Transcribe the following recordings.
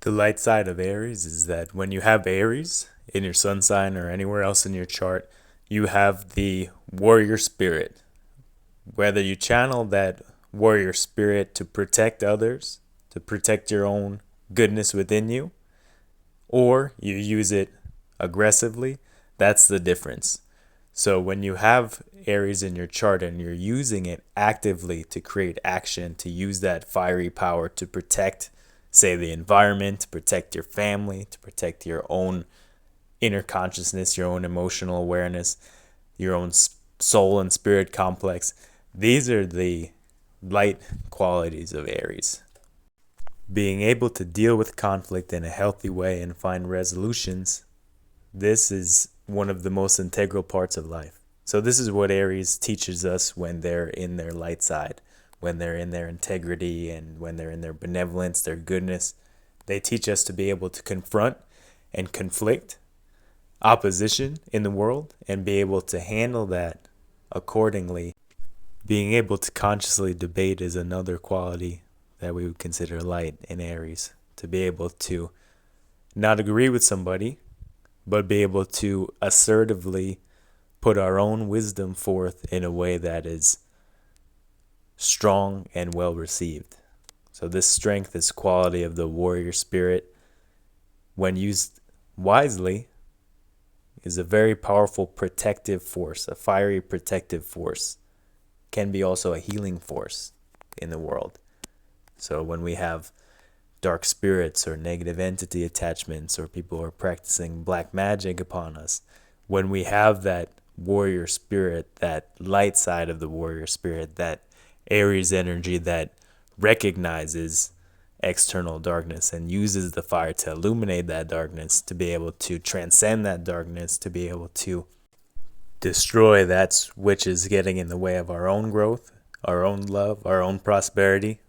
The light side of Aries is that when you have Aries in your sun sign or anywhere else in your chart, you have the warrior spirit. Whether you channel that warrior spirit to protect others, to protect your own goodness within you, or you use it aggressively, that's the difference. So when you have Aries in your chart and you're using it actively to create action, to use that fiery power to protect, say, the environment, to protect your family, to protect your own inner consciousness, your own emotional awareness, your own soul and spirit complex, these are the light qualities of Aries. Being able to deal with conflict in a healthy way and find resolutions, this is one of the most integral parts of life. So this is what Aries teaches us when they're in their light side, when they're in their integrity and when they're in their benevolence, their goodness. They teach us to be able to confront and conflict opposition in the world and be able to handle that accordingly. Being able to consciously debate is another quality that we would consider light in Aries. To be able to not agree with somebody, but be able to assertively put our own wisdom forth in a way that is strong and well received. So this strength, this quality of the warrior spirit, when used wisely, is a very powerful protective force, a fiery protective force. Can be also a healing force in the world. So when we have dark spirits or negative entity attachments or people who are practicing black magic upon us, when we have that warrior spirit, that light side of the warrior spirit, that Aries energy that recognizes external darkness and uses the fire to illuminate that darkness, to be able to transcend that darkness, to be able to destroy that which is getting in the way of our own growth, our own love, our own prosperity.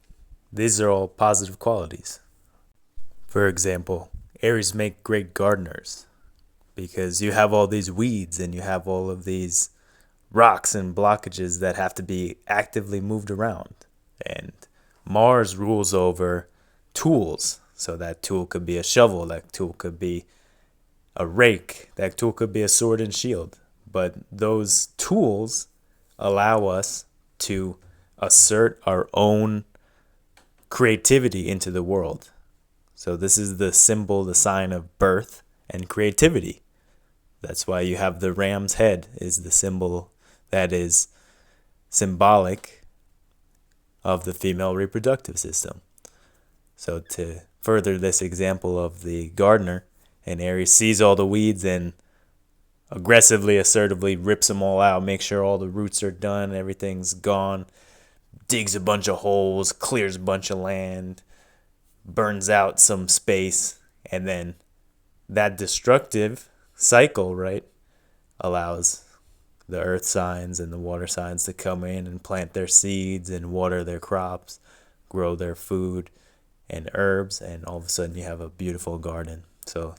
These are all positive qualities. For example, Aries make great gardeners because you have all these weeds and you have all of these rocks and blockages that have to be actively moved around. And Mars rules over tools. So that tool could be a shovel, that tool could be a rake, that tool could be a sword and shield. But those tools allow us to assert our own creativity into the world. So this is the symbol, the sign of birth and creativity. That's why you have the ram's head is the symbol that is symbolic of the female reproductive system. So to further this example of the gardener, and Aries sees all the weeds and aggressively, assertively rips them all out, makes sure all the roots are done, everything's gone, digs a bunch of holes, clears a bunch of land, burns out some space, and then that destructive cycle, right, allows the earth signs and the water signs to come in and plant their seeds and water their crops, grow their food and herbs, and all of a sudden you have a beautiful garden. So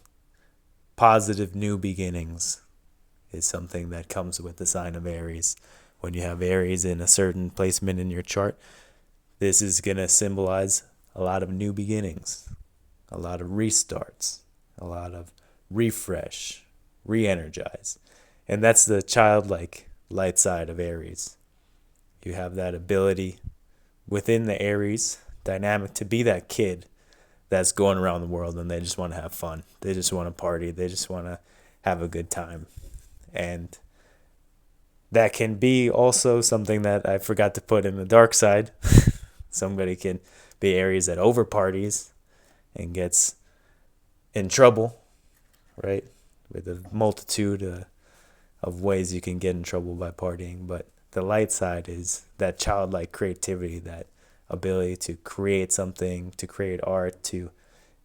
positive new beginnings is something that comes with the sign of Aries. When you have Aries in a certain placement in your chart, this is going to symbolize a lot of new beginnings, a lot of restarts, a lot of refresh, re-energize. And that's the childlike light side of Aries. You have that ability within the Aries dynamic to be that kid that's going around the world and they just want to have fun. They just want to party. They just want to have a good time. And that can be also something that I forgot to put in the dark side. Somebody can be Aries that over parties and gets in trouble, right? With a multitude of ways you can get in trouble by partying. But the light side is that childlike creativity, that ability to create something, to create art, to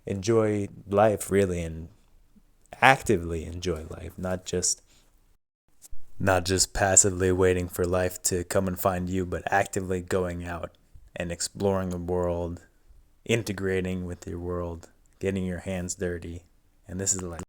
enjoy life really and actively enjoy life, not just passively waiting for life to come and find you, but actively going out and exploring the world, integrating with your world, getting your hands dirty. And this is like